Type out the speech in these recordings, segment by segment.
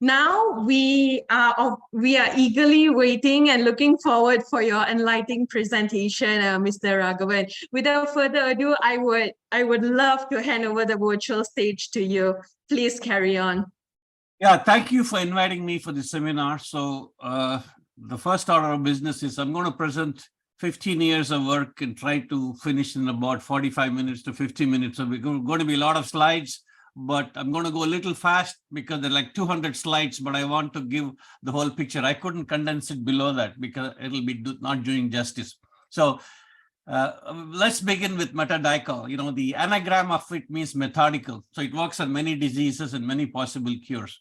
Now we are eagerly waiting and looking forward for your enlightening presentation, Mr. Raghavan. Without further ado, I would love to hand over the virtual stage to you. Please carry on. Yeah, thank you for inviting me for this seminar. So the first order of business is I'm going to present 15 years of work and try to finish in about 45 minutes to 50 minutes. So we're going to be a lot of slides, but I'm going to go a little fast because there are like 200 slides, but I want to give the whole picture. I couldn't condense it below that because it'll be not doing justice. So let's begin with metadicchol. You know, the anagram of it means methodical. So it works on many diseases and many possible cures.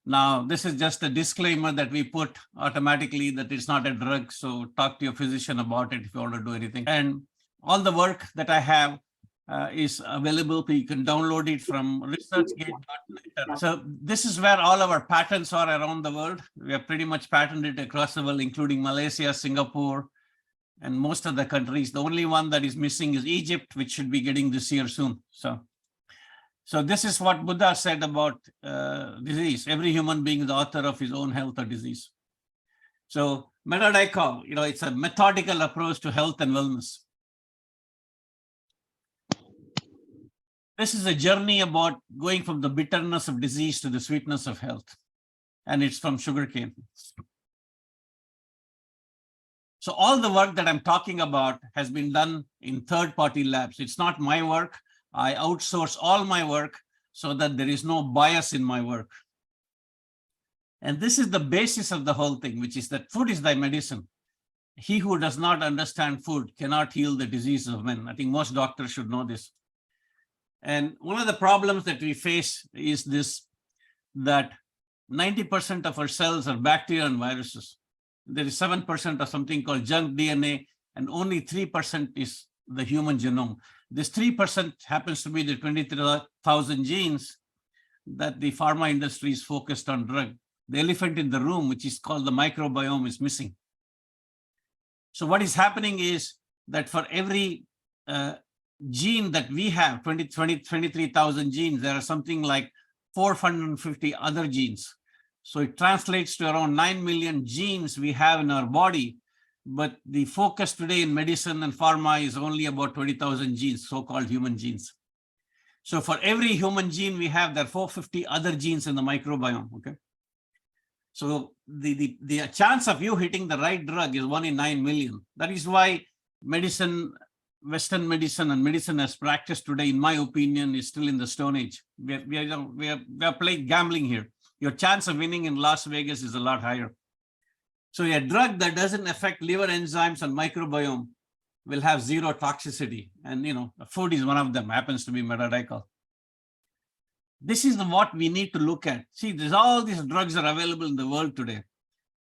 Now, this is just a disclaimer that we put automatically that it's not a drug. So talk to your physician about it if you want to do anything. And all the work that I have is available. You can download it from researchgate.net. So this is where all our patents are around the world. We are pretty much patented across the world, including Malaysia, Singapore, and most of the countries. The only one that is missing is Egypt, which should be getting this year soon. So this is what Buddha said about disease. Every human being is the author of his own health or disease. So metadicchol, you know, it's a methodical approach to health and wellness. This is a journey about going from the bitterness of disease to the sweetness of health. And it's from sugarcane. So all the work that I'm talking about has been done in third-party labs. It's not my work. I outsource all my work so that there is no bias in my work. And this is the basis of the whole thing, which is that food is thy medicine. He who does not understand food cannot heal the diseases of men. I think most doctors should know this. And one of the problems that we face is this, that 90% of our cells are bacteria and viruses. There is 7% of something called junk DNA, and only 3% is the human genome. This 3% happens to be the 23,000 genes that the pharma industry is focused on drug. The elephant in the room, which is called the microbiome, is missing. So what is happening is that for every gene that we have, 23,000 genes, there are something like 450 other genes. So it translates to around 9 million genes we have in our body. But the focus today in medicine and pharma is only about 20,000 genes, so-called human genes. So for every human gene we have, there are 450 other genes in the microbiome, okay? So the chance of you hitting the right drug is 1 in 9 million. That is why medicine, Western medicine and medicine as practiced today, in my opinion, is still in the Stone Age. We are playing gambling here. Your chance of winning in Las Vegas is a lot higher. So a drug that doesn't affect liver enzymes and microbiome will have zero toxicity. And, you know, food is one of them, happens to be metadicchol. This is what we need to look at. See, there's all these drugs are available in the world today.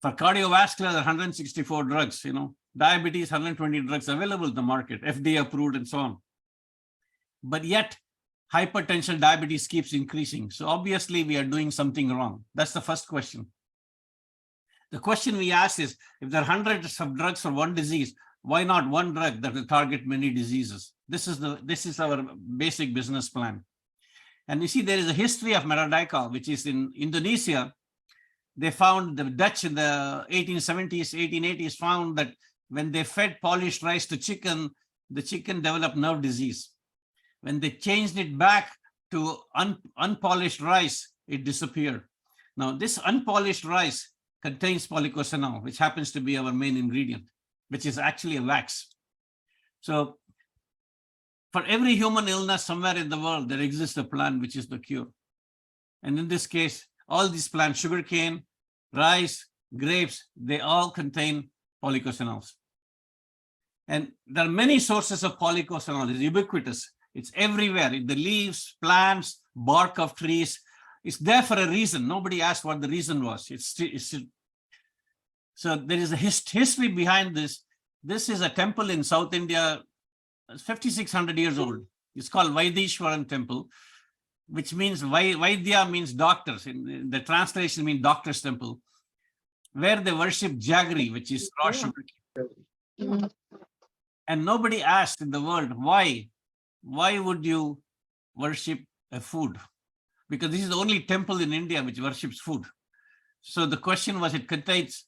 For cardiovascular, there are 164 drugs, you know, diabetes, 120 drugs available in the market, FDA approved and so on. But yet, hypertension, diabetes keeps increasing. So obviously, we are doing something wrong. That's the first question. The question we ask is, if there are hundreds of drugs for one disease, why not one drug that will target many diseases? This is our basic business plan. And you see, there is a history of metadicchol, which is in Indonesia. They found, the Dutch in the 1870s, 1880s found that when they fed polished rice to chicken, the chicken developed nerve disease. When they changed it back to unpolished rice, it disappeared. Now, this unpolished rice contains policosanol, which happens to be our main ingredient, which is actually a wax. So for every human illness somewhere in the world, there exists a plant which is the cure. And in this case, all these plants, sugarcane, rice, grapes, they all contain policosanols. And there are many sources of policosanol. It's ubiquitous. It's everywhere, in the leaves, plants, bark of trees. It's there for a reason. Nobody asked what the reason was. So there is a history behind this. This is a temple in South India. It's 5,600 years old. It's called Vaidishwaran Temple, which means Vaidya means doctors. In the translation means doctor's temple, where they worship jaggery, which is raw sugar. And nobody asked in the world, why would you worship a food? Because this is the only temple in India which worships food. So the question was, it contains,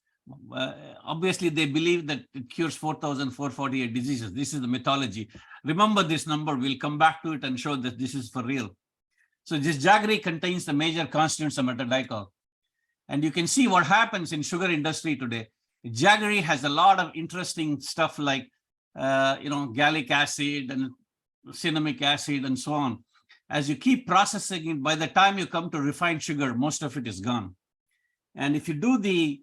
obviously they believe that it cures 4,448 diseases. This is the mythology. Remember this number, we'll come back to it and show that this is for real. So this jaggery contains the major constituents of metadicchol. And you can see what happens in sugar industry today. Jaggery has a lot of interesting stuff like, gallic acid and cinnamic acid and so on. As you keep processing it, by the time you come to refined sugar, most of it is gone. And if you do the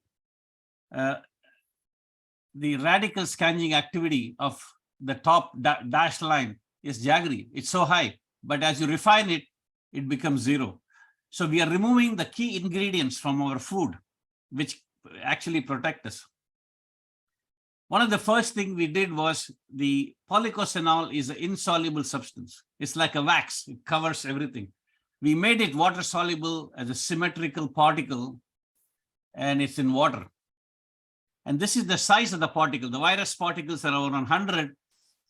radical scanning activity of the top dashed line is jaggery. It's so high, but as you refine it, it becomes zero. So we are removing the key ingredients from our food, which actually protect us. One of the first things we did was the policosanol is an insoluble substance. It's like a wax, it covers everything. We made it water soluble as a symmetrical particle, and it's in water. And this is the size of the particle. The virus particles are around 100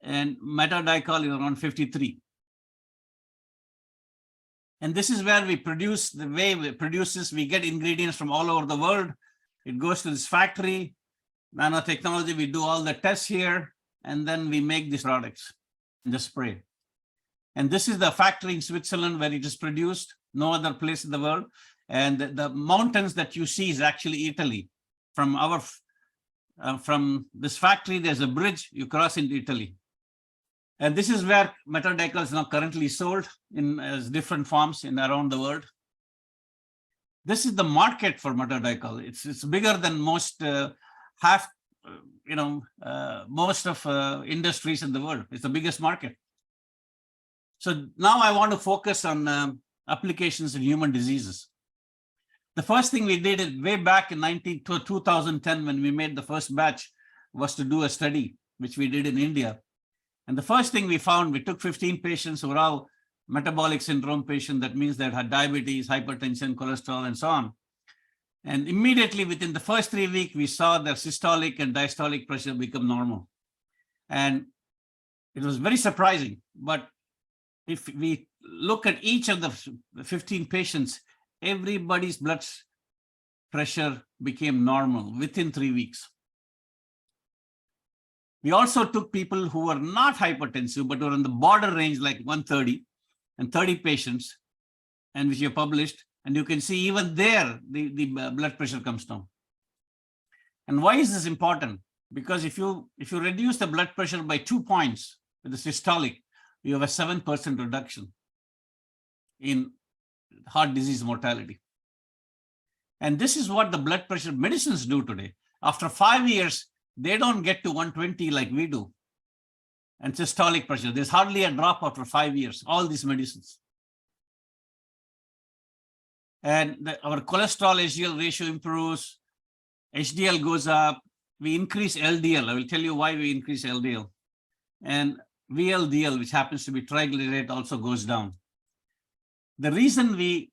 and metadicchol is around 53. And this is where we produce, the way we produce this, we get ingredients from all over the world. It goes to this factory, nanotechnology, we do all the tests here, and then we make these products in the spray. And this is the factory in Switzerland where it is produced, no other place in the world. And the mountains that you see is actually Italy. From this factory, there's a bridge, you cross into Italy. And this is where metadicchol is now currently sold in as different forms around the world. This is the market for metadicchol. It's bigger than most most of industries in the world. It's the biggest market. So now I want to focus on applications in human diseases. The first thing we did is way back in 2010 when we made the first batch was to do a study, which we did in India. And the first thing we found, we took 15 patients who were all metabolic syndrome patients. That means they had diabetes, hypertension, cholesterol, and so on. And immediately within the first 3 weeks, we saw their systolic and diastolic pressure become normal. And it was very surprising. But if we look at each of the 15 patients, everybody's blood pressure became normal within 3 weeks. We also took people who were not hypertensive, but were in the border range, like 130, and 30 patients, and which you published. And you can see even there, the blood pressure comes down. And why is this important? Because if you reduce the blood pressure by 2 points with the systolic, you have a 7% reduction in heart disease mortality. And this is what the blood pressure medicines do today. After 5 years, they don't get to 120 like we do. And systolic pressure, there's hardly a drop after 5 years, all these medicines. And our cholesterol HDL ratio improves, HDL goes up, we increase LDL. I will tell you why we increase LDL. And VLDL, which happens to be triglyceride, also goes down. The reason we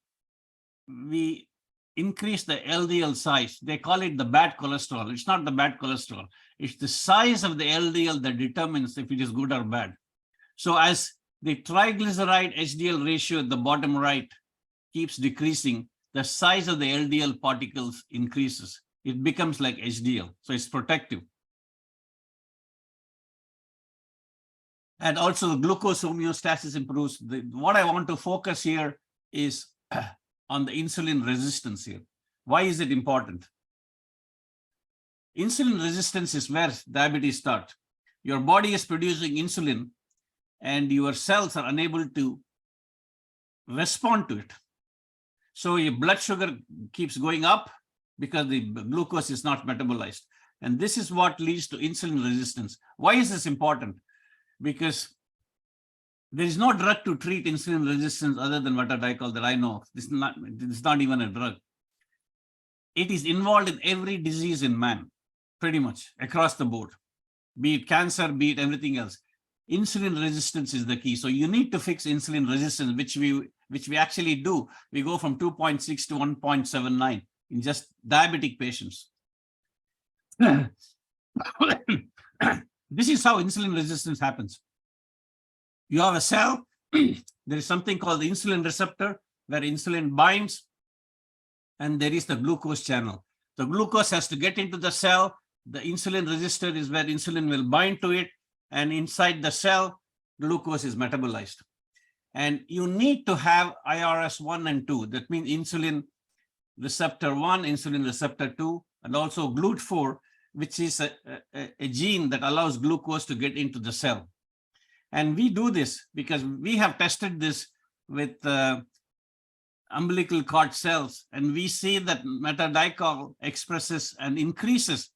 increase the LDL size, they call it the bad cholesterol. It's not the bad cholesterol. It's the size of the LDL that determines if it is good or bad. So as the triglyceride HDL ratio at the bottom right keeps decreasing, the size of the LDL particles increases. It becomes like HDL. So it's protective. And also the glucose homeostasis improves. What I want to focus here is on the insulin resistance here. Why is it important? Insulin resistance is where diabetes starts. Your body is producing insulin and your cells are unable to respond to it. So your blood sugar keeps going up because the glucose is not metabolized. And this is what leads to insulin resistance. Why is this important? Because there is no drug to treat insulin resistance other than metadicchol that I know of. This is not even a drug. It is involved in every disease in man, pretty much across the board, be it cancer, be it everything else. Insulin resistance is the key. So you need to fix insulin resistance, which we actually do. We go from 2.6 to 1.79 in just diabetic patients. This is how insulin resistance happens. You have a cell, there is something called the insulin receptor where insulin binds, and there is the glucose channel. The glucose has to get into the cell. The insulin resistor is where insulin will bind to it, and inside the cell, glucose is metabolized. And you need to have IRS 1 and 2. That means insulin receptor 1, insulin receptor 2, and also GLUT4, which is a gene that allows glucose to get into the cell. And we do this because we have tested this with umbilical cord cells, and we see that metadicchol expresses and increases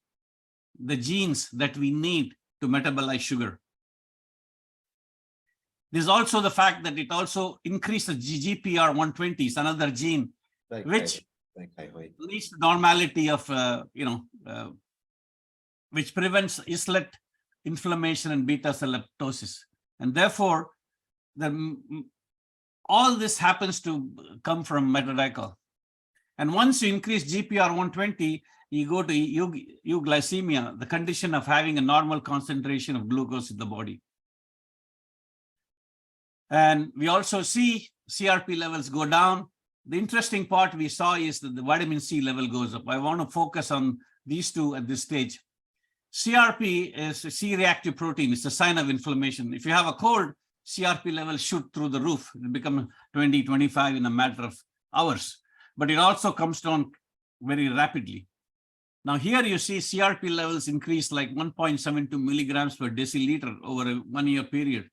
the genes that we need to metabolize sugar. There's also the fact that it also increases GPR 120, is another gene, which leads to normality of, which prevents islet inflammation and beta cell apoptosis. And therefore, all this happens to come from metadicchol. And once you increase GPR 120, you go to euglycemia, the condition of having a normal concentration of glucose in the body. And we also see CRP levels go down. The interesting part we saw is that the vitamin C level goes up. I want to focus on these two at this stage. CRP is a C-reactive protein. It's a sign of inflammation. If you have a cold, CRP levels shoot through the roof. It becomes 20, 25 in a matter of hours. But it also comes down very rapidly. Now here you see CRP levels increase like 1.72 milligrams per deciliter over a 1 year period.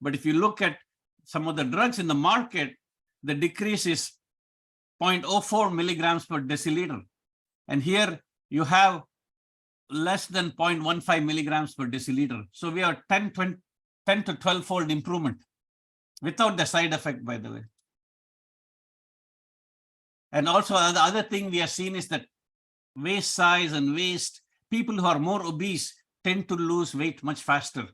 But if you look at some of the drugs in the market, the decrease is 0.04 milligrams per deciliter. And here you have less than 0.15 milligrams per deciliter. So we are 10 to 12-fold improvement without the side effect, by the way. And also the other thing we have seen is that waist size and waist, people who are more obese tend to lose weight much faster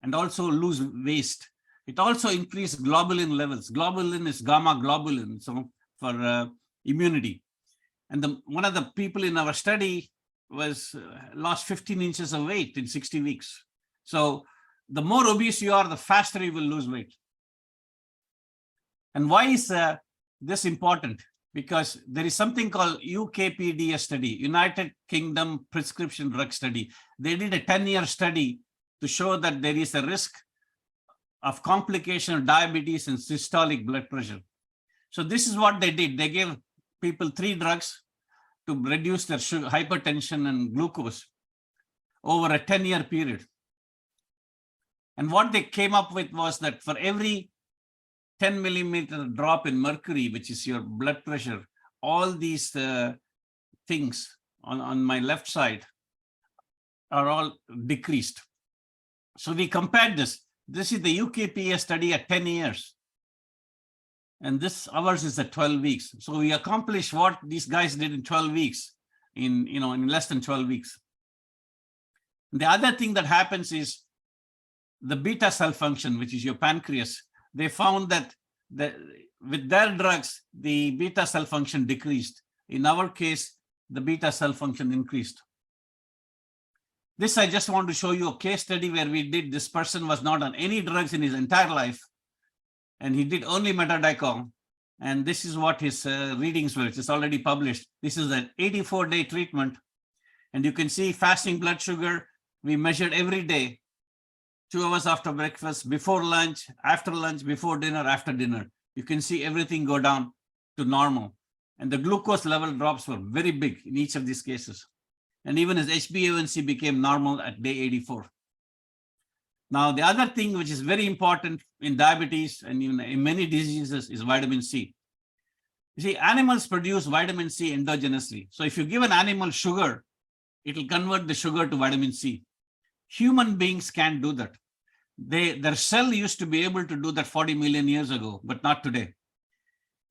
and also lose waist. It also increases globulin levels. Globulin is gamma globulin, so for immunity. And one of the people in our study was lost 15 inches of weight in 60 weeks. So the more obese you are, the faster you will lose weight. And why is this important? Because there is something called UKPDS study, United Kingdom Prescription Drug Study. They did a 10-year study to show that there is a risk of complication of diabetes and systolic blood pressure. So this is what they did. They gave people 3 drugs to reduce their sugar, hypertension and glucose over a 10-year period. And what they came up with was that for every 10 millimeter drop in mercury, which is your blood pressure, all these things on my left side are all decreased. So we compared this. This is the UKPA study at 10 years. And this ours is at 12 weeks. So we accomplished what these guys did in 12 weeks, in less than 12 weeks. The other thing that happens is the beta cell function, which is your pancreas. They found that with their drugs, the beta cell function decreased. In our case, the beta cell function increased. This, I just want to show you a case study where we did, this person was not on any drugs in his entire life, and he did only metadicchol. And this is what his readings were. It's already published. This is an 84-day treatment. And you can see fasting blood sugar, we measured every day, 2 hours after breakfast, before lunch, before dinner, after dinner. You can see everything go down to normal. And the glucose level drops were very big in each of these cases. And even his HbA1c became normal at day 84. Now, the other thing which is very important in diabetes and even in many diseases is vitamin C. You see, animals produce vitamin C endogenously. So if you give an animal sugar, it will convert the sugar to vitamin C. Human beings can't do that. Their cell used to be able to do that 40 million years ago, but not today.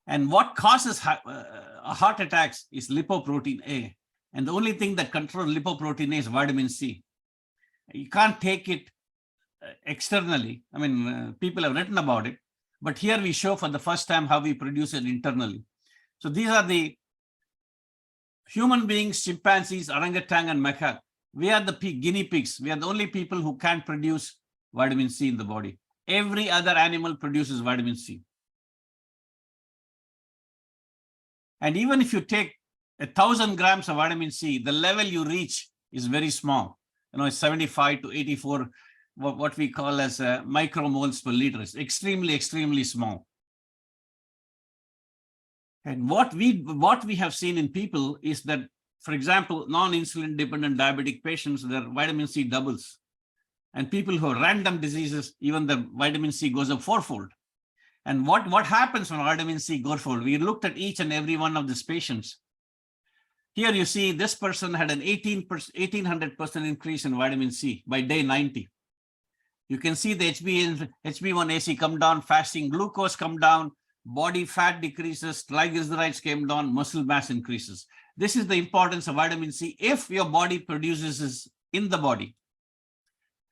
And what causes heart attacks is lipoprotein A. And the only thing that controls lipoprotein A is vitamin C. You can't take it externally. I mean, people have written about it, but here we show for the first time how we produce it internally. So these are the human beings, chimpanzees, orangutan, and macaque. We are the guinea pigs. We are the only people who can't produce vitamin C in the body. Every other animal produces vitamin C. And even if you take 1,000 grams of vitamin C, the level you reach is very small. It's 75 to 84, what we call as micromoles per liter. It's extremely, extremely small. And what we have seen in people is that, for example, non-insulin dependent diabetic patients, their vitamin C doubles. And people who have random diseases, even the vitamin C goes up fourfold. And what happens when vitamin C goes fourfold? We looked at each and every one of these patients. Here you see this person had an 1800% increase in vitamin C by day 90. You can see the HB1AC come down, fasting glucose come down, body fat decreases, triglycerides came down, muscle mass increases. This is the importance of vitamin C if your body produces this in the body.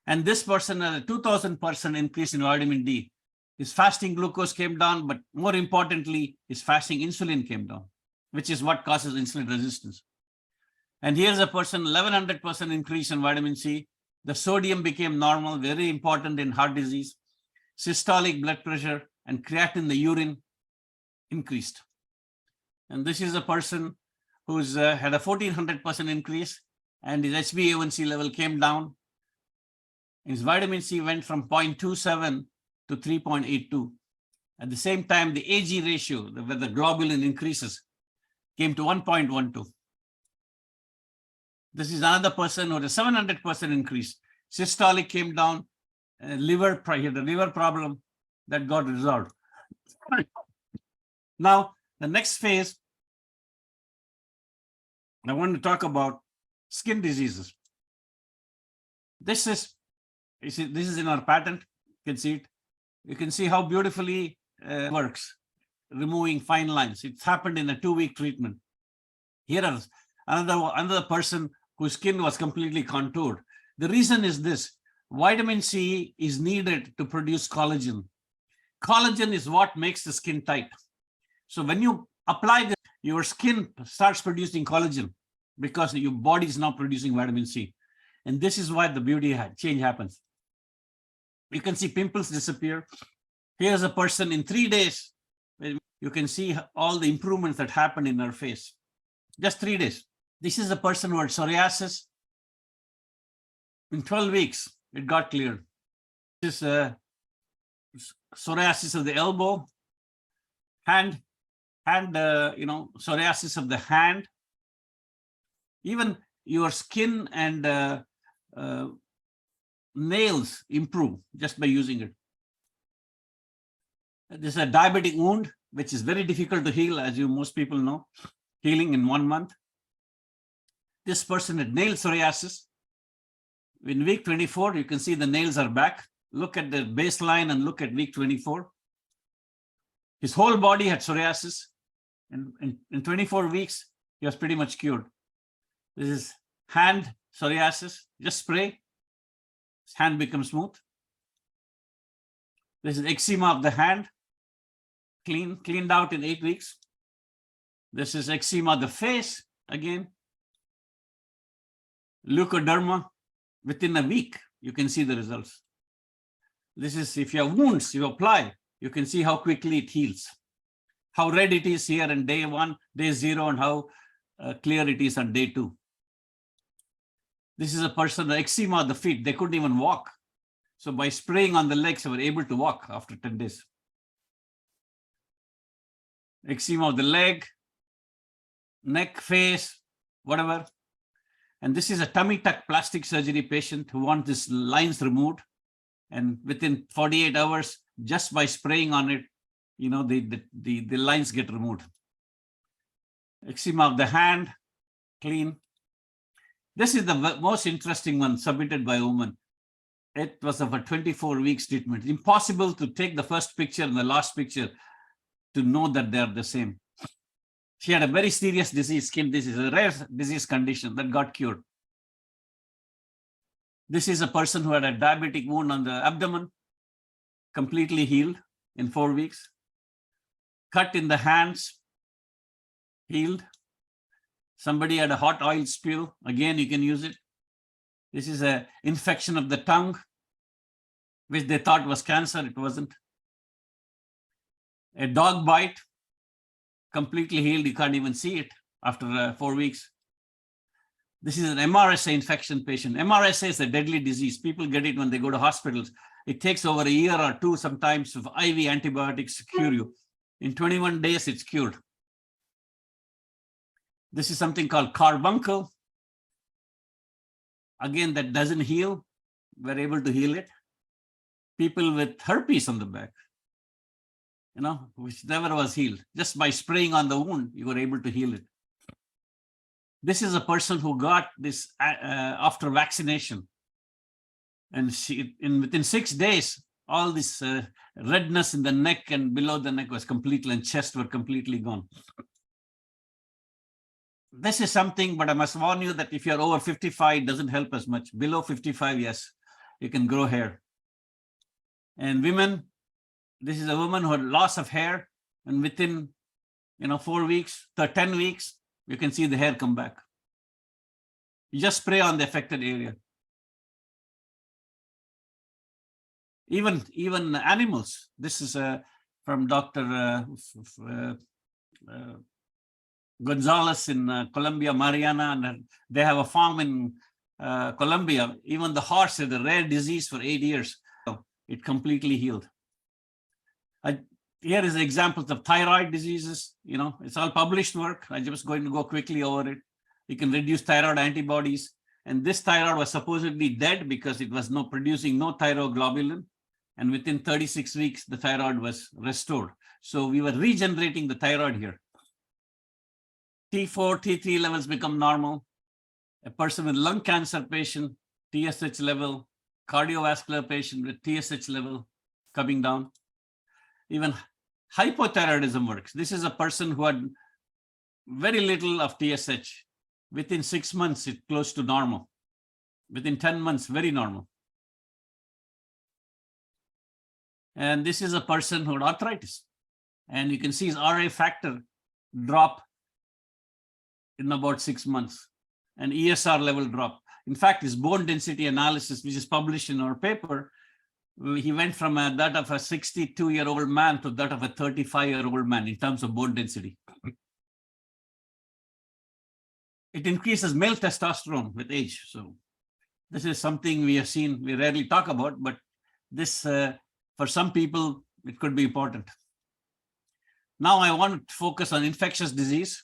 And this person had a 2000% increase in vitamin D. His fasting glucose came down, but more importantly, his fasting insulin came down, which is what causes insulin resistance. And here's a person, 1100% increase in vitamin C. The sodium became normal, very important in heart disease. Systolic blood pressure and creatinine in the urine increased. And this is a person who's had a 1400% increase, and his HbA1c level came down. His vitamin C went from 0.27 to 3.82. At the same time, the Ag ratio, where the globulin increases, came to 1.12. This is another person who had a 700% increase. Systolic came down, he had a liver problem that got resolved. Now, the next phase, I want to talk about skin diseases. This is in our patent. You can see it. You can see how beautifully it works, removing fine lines. It's happened in a 2-week treatment. Here is another person whose skin was completely contoured. The reason is this: vitamin C is needed to produce collagen. Collagen is what makes the skin tight. So when you apply this, your skin starts producing collagen because your body is not producing vitamin C. And this is why the beauty change happens. You can see pimples disappear. Here's a person in 3 days. You can see all the improvements that happened in her face. Just 3 days. This is a person who had psoriasis. In 12 weeks, it got cleared. This is psoriasis of the elbow, psoriasis of the hand. Even your skin and nails improve just by using it. This is a diabetic wound, which is very difficult to heal, as most people know, healing in 1 month. This person had nail psoriasis. In week 24, you can see the nails are back. Look at the baseline and look at week 24. His whole body had psoriasis. And in 24 weeks, he was pretty much cured. This is hand psoriasis. Just spray. His hand becomes smooth. This is eczema of the hand. Cleaned out in 8 weeks. This is eczema of the face again. Leukoderma, within a week, you can see the results. This is if you have wounds, you apply, you can see how quickly it heals. How red it is here on day 1, day 0, and how clear it is on day 2. This is a person, the eczema of the feet, they couldn't even walk. So by spraying on the legs, they were able to walk after 10 days. Eczema of the leg, neck, face, whatever. And this is a tummy tuck plastic surgery patient who wants these lines removed. And within 48 hours, just by spraying on it, the lines get removed. Eczema of the hand, clean. This is the most interesting one submitted by a woman. It was of a 24 weeks treatment. Impossible to take the first picture and the last picture to know that they are the same. She had a very serious disease, skin disease, a rare disease condition that got cured. This is a person who had a diabetic wound on the abdomen, completely healed in 4 weeks. Cut in the hands, healed. Somebody had a hot oil spill. Again, you can use it. This is an infection of the tongue, which they thought was cancer. It wasn't. A dog bite. completely healed. You can't even see it after 4 weeks. This is an MRSA infection patient. MRSA is a deadly disease. People get it when they go to hospitals. It takes over a year or two sometimes of IV antibiotics to cure you. In 21 days, it's cured. This is something called carbuncle. Again, that doesn't heal. We're able to heal it. People with herpes on the back, which never was healed. Just by spraying on the wound, you were able to heal it. This is a person who got this after vaccination. And within 6 days, all this redness in the neck and below the neck was completely, and chest were completely gone. This is something, but I must warn you that if you're over 55, it doesn't help as much. Below 55, yes, you can grow hair. And women, this is a woman who had loss of hair, and within 4 weeks, 10 weeks, you can see the hair come back. You just spray on the affected area. Even animals. This is from Dr. Gonzalez in Colombia, Mariana, and they have a farm in Colombia. Even the horse had a rare disease for 8 years. It completely healed. Here is examples of thyroid diseases. It's all published work. I'm just going to go quickly over it. You can reduce thyroid antibodies. And this thyroid was supposedly dead because it was producing no thyroglobulin. And within 36 weeks, the thyroid was restored. So we were regenerating the thyroid here. T4, T3 levels become normal. A person with lung cancer patient, TSH level, cardiovascular patient with TSH level coming down. Even hypothyroidism works. This is a person who had very little of TSH. Within 6 months, it's close to normal. Within 10 months, very normal. And this is a person who had arthritis. And you can see his RA factor drop in about 6 months, and ESR level drop. In fact, his bone density analysis, which is published in our paper, he went from that of a 62-year-old man to that of a 35-year-old man in terms of bone density. It increases male testosterone with age. So this is something we have seen, we rarely talk about, but this, for some people, it could be important. Now I want to focus on infectious disease.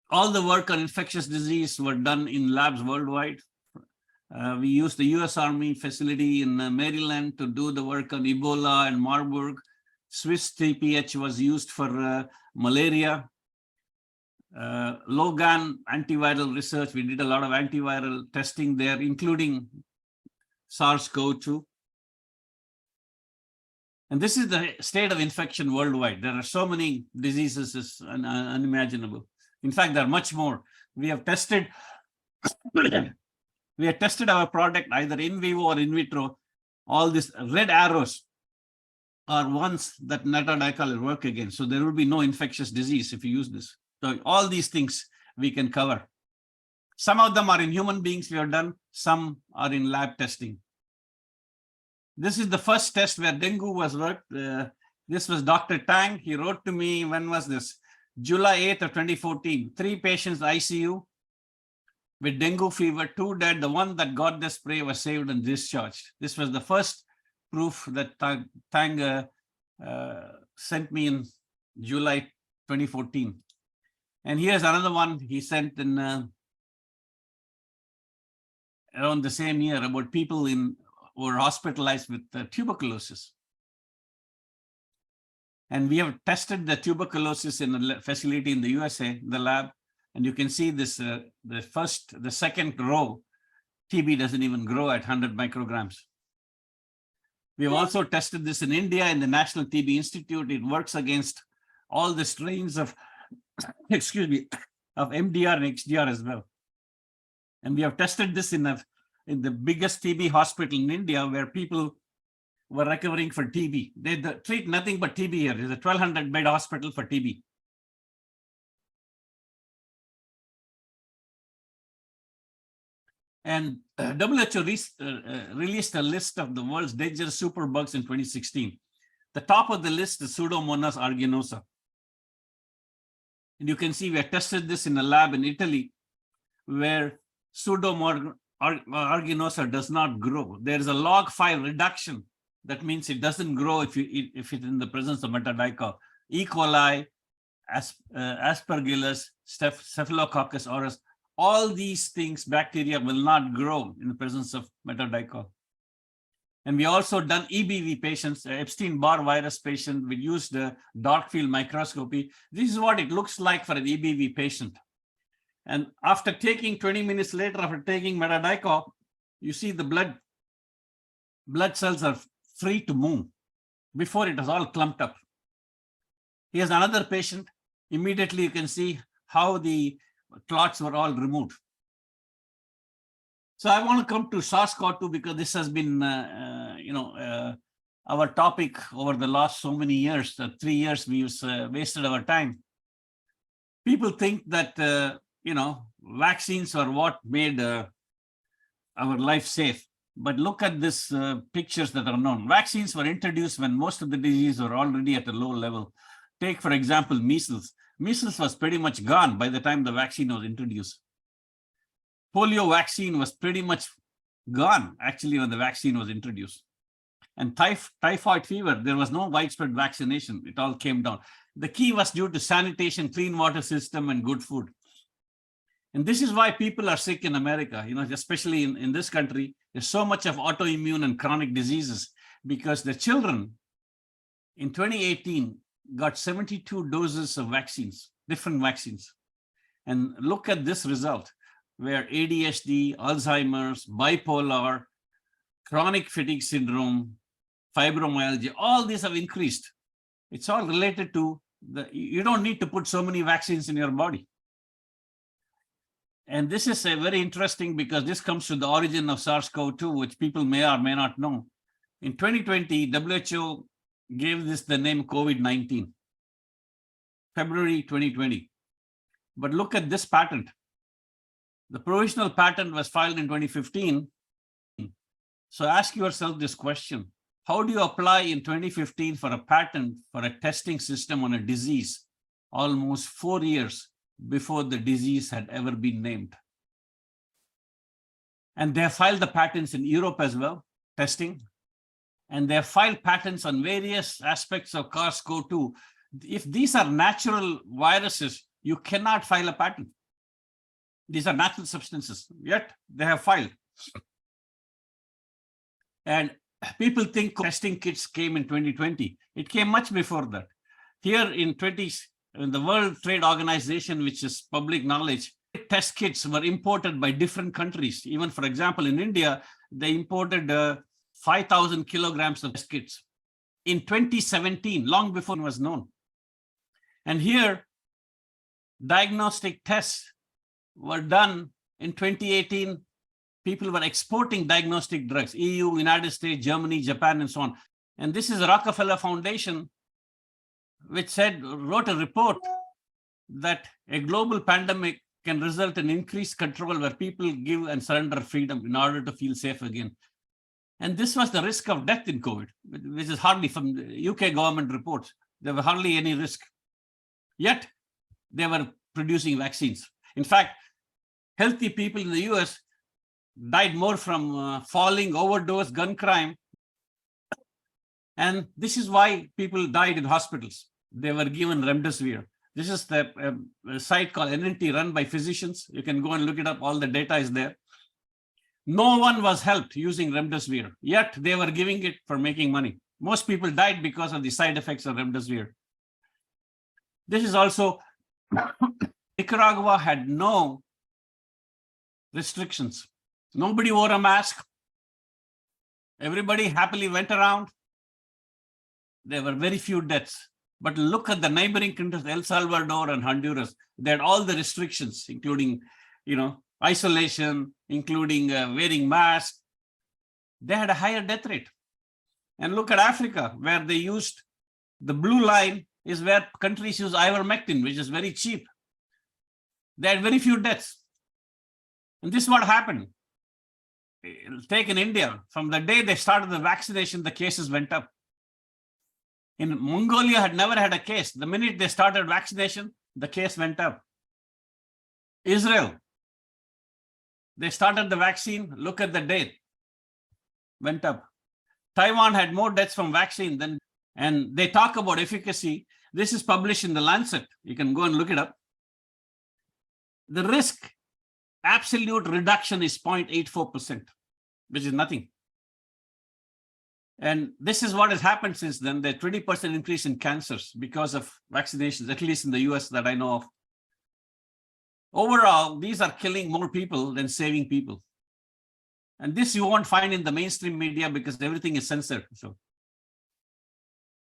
All the work on infectious disease were done in labs worldwide. We used the US Army facility in Maryland to do the work on Ebola and Marburg. Swiss TPH was used for malaria. Logan antiviral research, we did a lot of antiviral testing there, including SARS-CoV-2. And this is the state of infection worldwide. There are so many diseases, it's unimaginable. In fact, there are much more. We have tested our product either in vivo or in vitro. All these red arrows are ones that metadicchol will work against. So there will be no infectious disease if you use this. So all these things we can cover. Some of them are in human beings we have done. Some are in lab testing. This is the first test where dengue was worked. This was Dr. Tang. He wrote to me, when was this? July 8th of 2014. 3 patients ICU with dengue fever, 2 dead. The one that got the spray was saved and discharged. This was the first proof that Tang sent me in July 2014. And here's another one he sent in around the same year about people who were hospitalized with tuberculosis. And we have tested the tuberculosis in a facility in the USA, the lab, and you can see this, the second row, TB doesn't even grow at 100 micrograms. We have also tested this in India in the National TB Institute. It works against all the strains of, excuse me, of MDR and XDR as well. And we have tested this in the biggest TB hospital in India, where people were recovering for TB. They treat nothing but TB here. It's a 1,200 bed hospital for TB. And WHO released a list of the world's dangerous superbugs in 2016. The top of the list is Pseudomonas aeruginosa. And you can see we have tested this in a lab in Italy where Pseudomonas does not grow. There is a log 5 reduction. That means it doesn't grow if it's in the presence of metadicchol. E. coli, Aspergillus, Staphylococcus aureus, all these things, bacteria will not grow in the presence of metadicchol. And we also done EBV patients, Epstein-Barr virus patient. We used the dark field microscopy. This is what it looks like for an EBV patient. And after taking 20 minutes later, after taking metadicchol, you see the blood cells are free to move. Before it was all clumped up. Here's another patient. Immediately you can see how the clots were all removed. So I want to come to SARS-CoV-2 because this has been, our topic over the last so many years. 3 years we've wasted our time. People think that vaccines are what made our life safe. But look at this pictures that are known. Vaccines were introduced when most of the disease were already at a low level. Take, for example, measles. Measles was pretty much gone by the time the vaccine was introduced. Polio vaccine was pretty much gone, actually, when the vaccine was introduced. And typhoid fever, there was no widespread vaccination. It all came down. The key was due to sanitation, clean water system, and good food. And this is why people are sick in America, especially in this country. There's so much of autoimmune and chronic diseases because the children in 2018 got 72 doses of vaccines, different vaccines. And look at this result where ADHD, Alzheimer's, bipolar, chronic fatigue syndrome, fibromyalgia, all these have increased. It's all related to you don't need to put so many vaccines in your body. And this is very interesting because this comes to the origin of SARS-CoV-2, which people may or may not know. In 2020, WHO gave this the name COVID-19, February 2020. But look at this patent. The provisional patent was filed in 2015. So ask yourself this question. How do you apply in 2015 for a patent for a testing system on a disease almost 4 years before the disease had ever been named? And they have filed the patents in Europe as well, testing. And they have filed patents on various aspects of SARS-CoV-2. If these are natural viruses, you cannot file a patent. These are natural substances, yet they have filed. And people think testing kits came in 2020. It came much before that. Here in the World Trade Organization, which is public knowledge, test kits were imported by different countries. Even, for example, in India, they imported 5,000 kilograms of test kits in 2017, long before it was known. And here, diagnostic tests were done in 2018. People were exporting diagnostic drugs, EU, United States, Germany, Japan, and so on. And this is the Rockefeller Foundation, which wrote a report that a global pandemic can result in increased control where people give and surrender freedom in order to feel safe again. And this was the risk of death in COVID, which is hardly from the UK government reports. There were hardly any risk. Yet, they were producing vaccines. In fact, healthy people in the US died more from falling, overdose, gun crime. And this is why people died in hospitals. They were given remdesivir. This is the site called NNT run by physicians. You can go and look it up. All the data is there. No one was helped using remdesivir, yet they were giving it for making money. Most people died because of the side effects of remdesivir. This is also, Nicaragua had no restrictions. Nobody wore a mask. Everybody happily went around. There were very few deaths. But look at the neighboring countries, El Salvador and Honduras. They had all the restrictions, including, isolation, including wearing masks. They had a higher death rate. And look at Africa, where they used the blue line is where countries use ivermectin, which is very cheap. They had very few deaths. And this is what happened. Take in India, from the day they started the vaccination, the cases went up. In Mongolia had never had a case. The minute they started vaccination, the case went up. Israel, they started the vaccine, look at the date, went up. Taiwan had more deaths from vaccine than, and they talk about efficacy. This is published in the Lancet. You can go and look it up. The risk, absolute reduction is 0.84%, which is nothing. And this is what has happened since then, the 20% increase in cancers because of vaccinations, at least in the US that I know of. Overall, these are killing more people than saving people. And this you won't find in the mainstream media because everything is censored. So,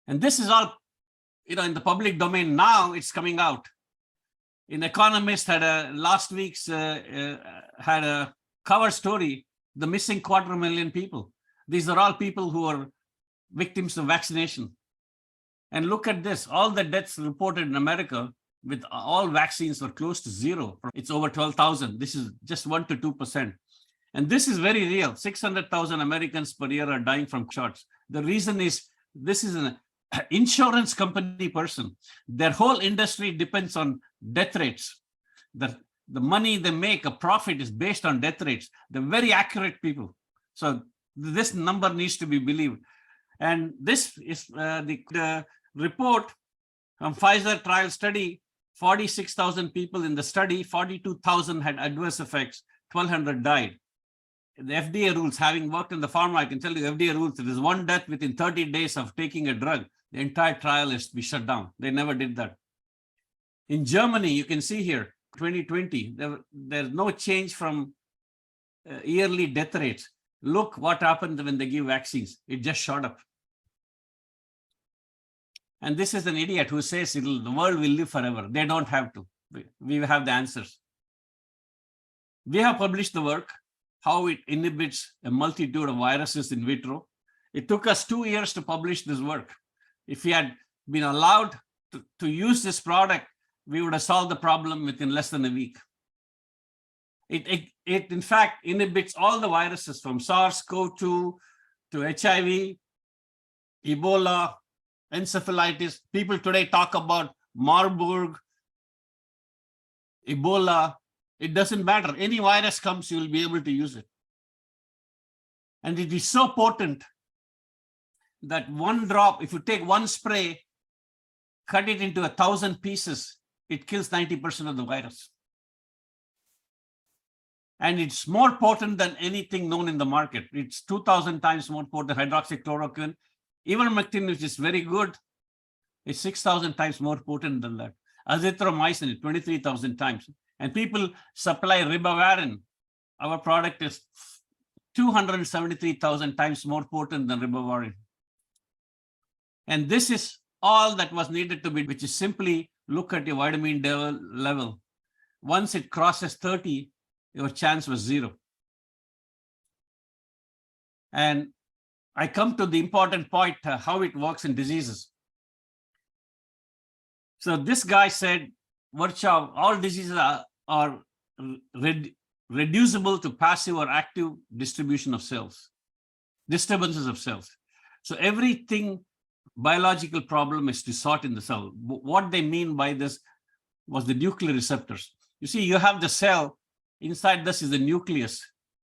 and this is all, in the public domain. Now it's coming out. An Economist had last week's had a cover story, the missing 250,000 people. These are all people who are victims of vaccination. And look at this, all the deaths reported in America with all vaccines were close to zero. It's over 12,000. This is just 1 to 2%. And this is very real. 600,000 Americans per year are dying from shots. The reason is this is an insurance company person. Their whole industry depends on death rates. The money they make, a profit, is based on death rates. They're very accurate people. So this number needs to be believed. And this is the report from Pfizer trial study. 46,000 people in the study, 42,000 had adverse effects, 1,200 died. The FDA rules, having worked in the pharma, I can tell you FDA rules, there is one death within 30 days of taking a drug. The entire trial is to be shut down. They never did that. In Germany, you can see here, 2020, there's no change from yearly death rates. Look what happened when they give vaccines. It just shot up. And this is an idiot who says the world will live forever. They don't have to. We have the answers. We have published the work, how it inhibits a multitude of viruses in vitro. It took us 2 years to publish this work. If we had been allowed to use this product, we would have solved the problem within less than a week. It in fact inhibits all the viruses from SARS-CoV-2 to HIV, Ebola, encephalitis. People today talk about Marburg, Ebola. It doesn't matter. Any virus comes, you will be able to use it. And it is so potent that one drop, if you take one spray, cut it into 1,000 pieces, it kills 90% of the virus. And it's more potent than anything known in the market. It's 2,000 times more potent than hydroxychloroquine. Ivermectin, which is very good, is 6,000 times more potent than that. Azithromycin, 23,000 times. And people supply ribavirin. Our product is 273,000 times more potent than ribavirin. And this is all that was needed to be, which is simply look at your vitamin D level. Once it crosses 30, your chance was 0. And I come to the important point, how it works in diseases. So this guy said, Virchow, all diseases are reducible to passive or active distribution of cells, disturbances of cells. So everything biological problem is to sort in the cell. What they mean by this was the nuclear receptors. You see, you have the cell, inside this is the nucleus.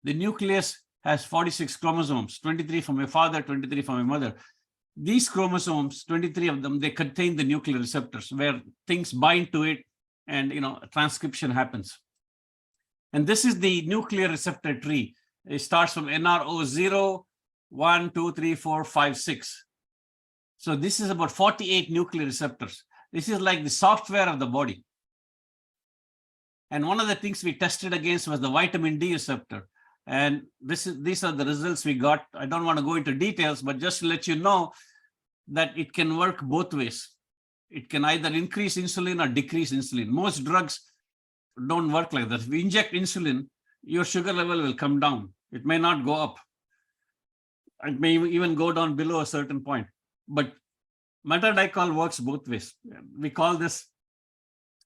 The nucleus has 46 chromosomes, 23 from your father, 23 from your mother. These chromosomes, 23 of them, they contain the nuclear receptors where things bind to it and transcription happens. And this is the nuclear receptor tree. It starts from NRO0, 1, 2, 3, 4, 5, 6. So this is about 48 nuclear receptors. This is like the software of the body. And one of the things we tested against was the vitamin D receptor. And these are the results we got. I don't want to go into details, but just to let you know that it can work both ways. It can either increase insulin or decrease insulin. Most drugs don't work like that. If we inject insulin, your sugar level will come down. It may not go up. It may even go down below a certain point. But Metadicchol works both ways. We call this,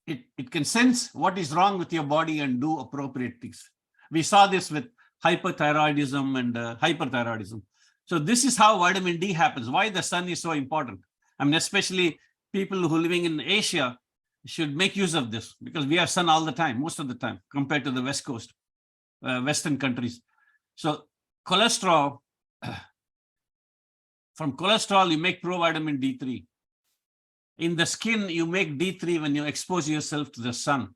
it can sense what is wrong with your body and do appropriate things. We saw this with hyperthyroidism and hyperthyroidism. So this is how vitamin D happens, why the sun is so important. I mean, especially people who are living in Asia, should make use of this because we have sun all the time, most of the time, compared to the West Coast, Western countries. So cholesterol, from cholesterol, you make provitamin D3. In the skin, you make D3 when you expose yourself to the sun.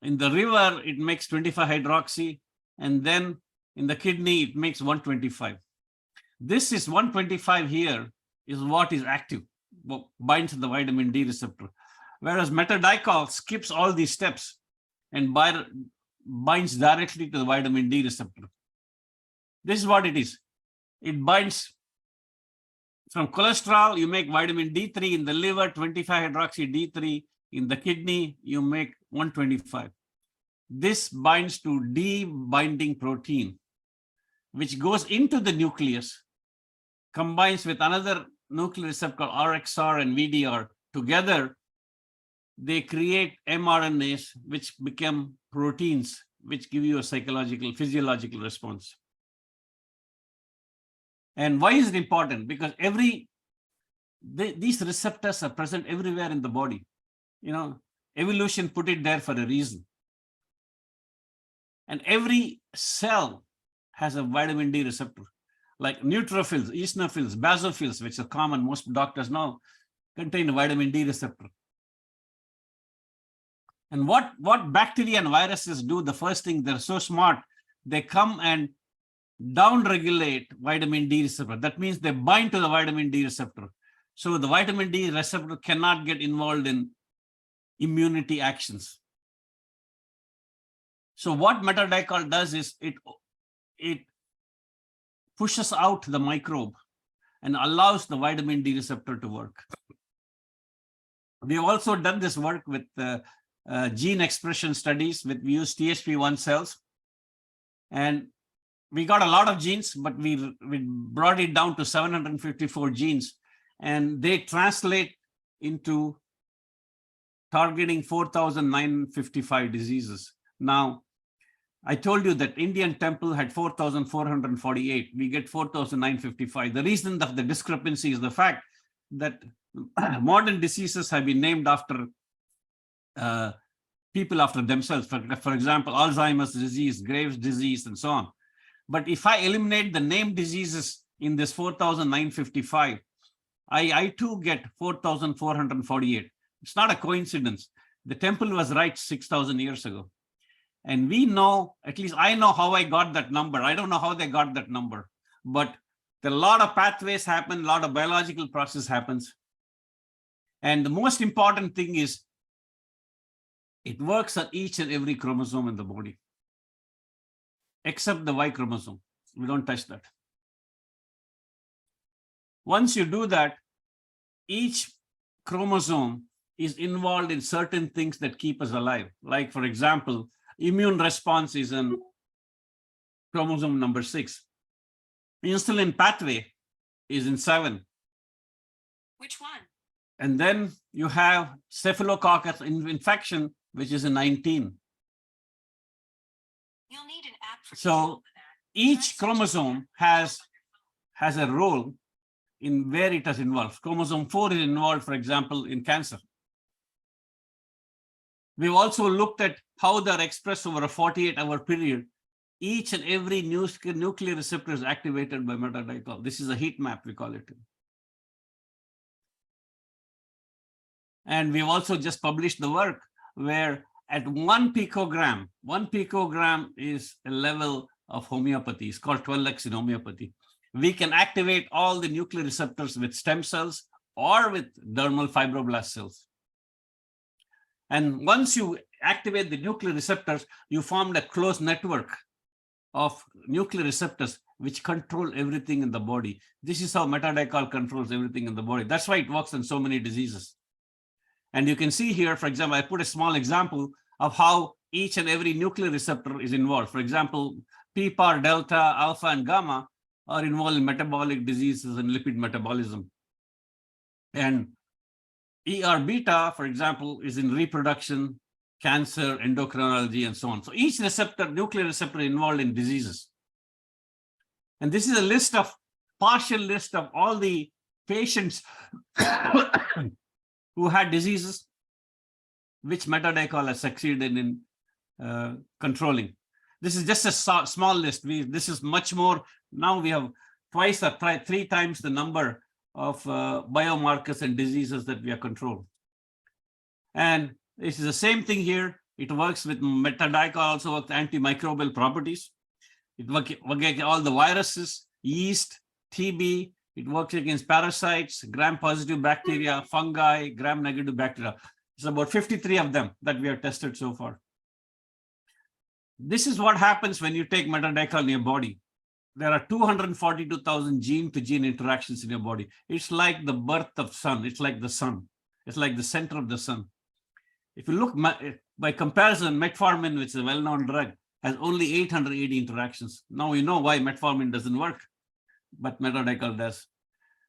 In the liver, it makes 25-hydroxy, and then in the kidney, it makes 125. This is 125 here is what is active, binds to the vitamin D receptor. Whereas metadicol skips all these steps and binds directly to the vitamin D receptor. This is what it is. It binds from cholesterol, you make vitamin D3 in the liver, 25-hydroxy D3. In the kidney, you make 125. This binds to D-binding protein, which goes into the nucleus, combines with another nuclear receptor called RXR and VDR. Together, they create mRNAs, which become proteins, which give you a psychological, physiological response. And why is it important? Because these receptors are present everywhere in the body. You know, evolution put it there for a reason. And every cell has a vitamin D receptor, like neutrophils, eosinophils, basophils, which are common, most doctors know, contain a vitamin D receptor. And what bacteria and viruses do, the first thing, they're so smart, they come and downregulate vitamin D receptor. That means they bind to the vitamin D receptor. So the vitamin D receptor cannot get involved in immunity actions. So what metadicol does is it pushes out the microbe and allows the vitamin D receptor to work. We've also done this work with gene expression studies. We use THP1 cells. And we got a lot of genes, but we brought it down to 754 genes. And they translate into targeting 4,955 diseases. Now, I told you that Indian temple had 4,448. We get 4,955. The reason of the discrepancy is the fact that modern diseases have been named after people after themselves. For example, Alzheimer's disease, Graves' disease, and so on. But if I eliminate the named diseases in this 4,955, I too get 4,448. It's not a coincidence. The temple was right 6,000 years ago. And we know, at least I know how I got that number. I don't know how they got that number, but a lot of pathways happen, a lot of biological process happens. And the most important thing is it works on each and every chromosome in the body, except the Y chromosome. We don't touch that. Once you do that, each chromosome is involved in certain things that keep us alive. Like, for example, immune response is in chromosome number 6. Insulin pathway is in 7. Which one? And then you have staphylococcus infection, which is in 19. You'll need an app for So each chromosome has a role in where it is involved. Chromosome 4 is involved, for example, in cancer. We've also looked at how they're expressed over a 48-hour period. Each and every nuclear receptor is activated by metadicol. This is a heat map, we call it. And we've also just published the work where at 1 picogram is a level of homeopathy. It's called 12x in homeopathy. We can activate all the nuclear receptors with stem cells or with dermal fibroblast cells. And once you activate the nuclear receptors, you formed a closed network of nuclear receptors which control everything in the body. This is how metadicol controls everything in the body. That's why it works on so many diseases. And you can see here, for example, I put a small example of how each and every nuclear receptor is involved. For example, PPAR, delta, alpha, and gamma are involved in metabolic diseases and lipid metabolism. And ER beta, for example, is in reproduction, cancer, endocrinology, and so on. So each receptor, nuclear receptor, involved in diseases. And this is a partial list of all the patients who had diseases which metadicchol has succeeded in controlling. This is just a small list. This is much more. Now we have twice or three times the number of biomarkers and diseases that we are controlled. And this is the same thing here. It works with metadicchol, also with antimicrobial properties. It works against all the viruses, yeast, TB. It works against parasites, gram-positive bacteria, fungi, gram-negative bacteria. It's about 53 of them that we have tested so far. This is what happens when you take metadicchol in your body. There are 242,000 gene-to-gene interactions in your body. It's like the birth of sun. It's like the sun. It's like the center of the sun. If you look by comparison, metformin, which is a well-known drug, has only 880 interactions. Now we know why metformin doesn't work, but metadicchol does.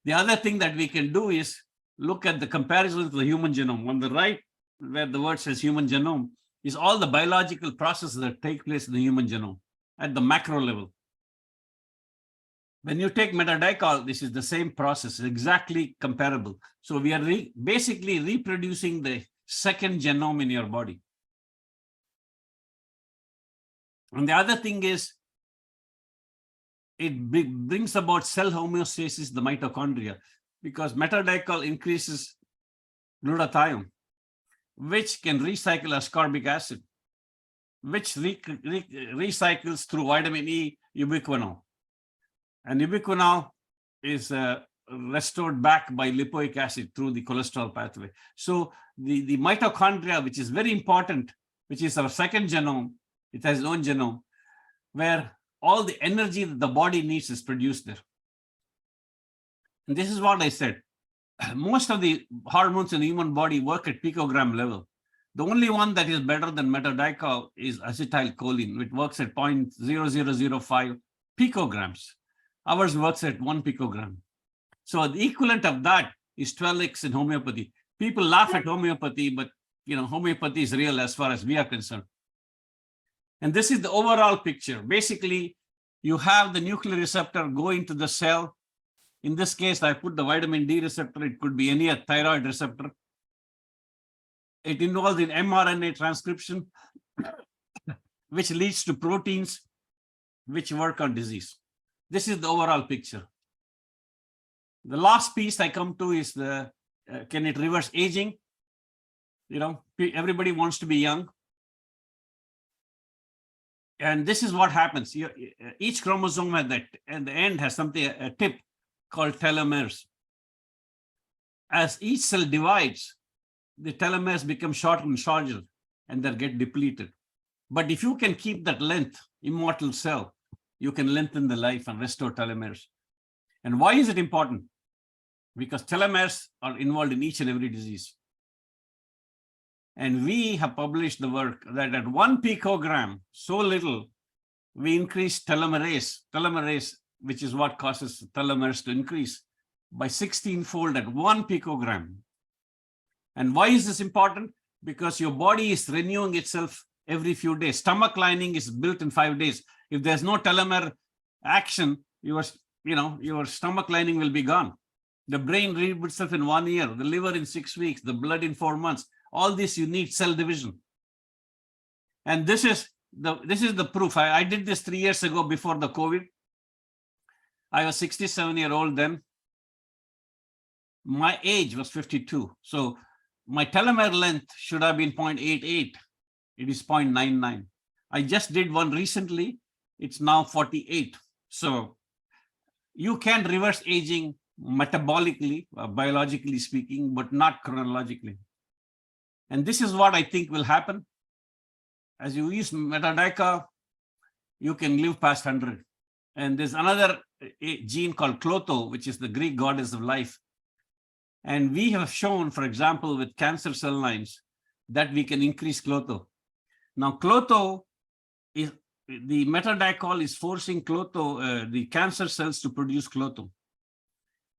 The other thing that we can do is look at the comparison of the human genome. On the right, where the word says human genome, is all the biological processes that take place in the human genome at the macro level. When you take metadicchol, this is the same process, exactly comparable. So we are basically reproducing the second genome in your body. And the other thing is, it brings about cell homeostasis, the mitochondria, because metadicchol increases glutathione, which can recycle ascorbic acid, which recycles through vitamin E ubiquinol. And ubiquinol is restored back by lipoic acid through the cholesterol pathway. So the mitochondria, which is very important, which is our second genome, it has its own genome, where all the energy that the body needs is produced there. And this is what I said. Most of the hormones in the human body work at picogram level. The only one that is better than metadicchol is acetylcholine, which works at 0.0005 picograms. Ours works at 1 picogram. So the equivalent of that is 12x in homeopathy. People laugh at homeopathy, but homeopathy is real as far as we are concerned. And this is the overall picture. Basically, you have the nuclear receptor go into the cell. In this case, I put the vitamin D receptor. It could be any thyroid receptor. It involves in mRNA transcription, which leads to proteins which work on disease. This is the overall picture. The last piece I come to is can it reverse aging? Everybody wants to be young. And this is what happens. Each chromosome at the end has a tip called telomeres. As each cell divides, the telomeres become shorter and shorter, and they get depleted. But if you can keep that length, immortal cell, you can lengthen the life and restore telomeres. And why is it important? Because telomeres are involved in each and every disease. And we have published the work that at 1 picogram, so little, we increase telomerase, which is what causes telomeres to increase, by 16-fold at 1 picogram. And why is this important? Because your body is renewing itself every few days. Stomach lining is built in 5 days. If there's no telomere action, your stomach lining will be gone. The brain rebuilds itself in 1 year, the liver in 6 weeks, the blood in 4 months. All this you need cell division. And this is the proof. I did this 3 years ago before the COVID. I was 67-year-old then. My age was 52. So my telomere length should have been 0.88. It is 0.99. I just did one recently. It's now 48. So you can reverse aging metabolically, biologically speaking, but not chronologically. And this is what I think will happen. As you use metadicchol, you can live past 100. And there's another gene called Clotho, which is the Greek goddess of life. And we have shown, for example, with cancer cell lines, that we can increase Clotho. Now, Clotho is the metadicchol is forcing Clotho, the cancer cells to produce Clotho.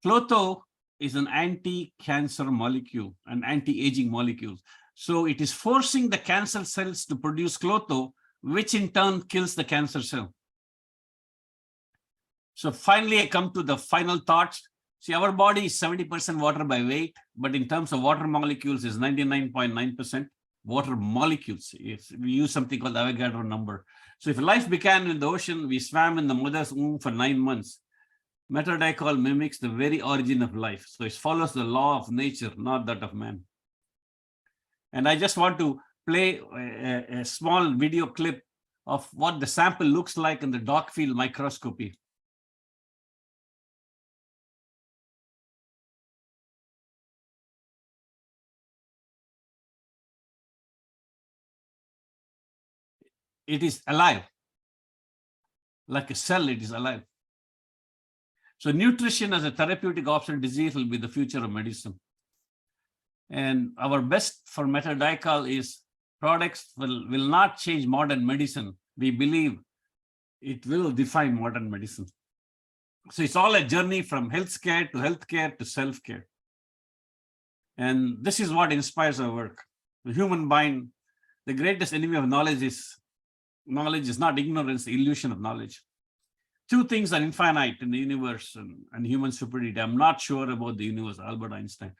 Clotho is an anti-cancer molecule, an anti-aging molecule. So it is forcing the cancer cells to produce Clotho, which in turn kills the cancer cell. So finally, I come to the final thoughts. See, our body is 70% water by weight, but in terms of water molecules is 99.9%. water molecules. If we use something called Avogadro number. So if life began in the ocean, we swam in the mother's womb for 9 months. Metadicchol mimics the very origin of life. So it follows the law of nature, not that of man. And I just want to play a small video clip of what the sample looks like in the dark field microscopy. It is alive. Like a cell, it is alive. So nutrition as a therapeutic option disease will be the future of medicine. And our best for Metadicchol is products will not change modern medicine. We believe it will define modern medicine. So it's all a journey from healthcare to self-care. And this is what inspires our work. The human mind, the greatest enemy of knowledge is not ignorance, the illusion of knowledge. Two things are infinite in the universe and human stupidity. I'm not sure about the universe, Albert Einstein.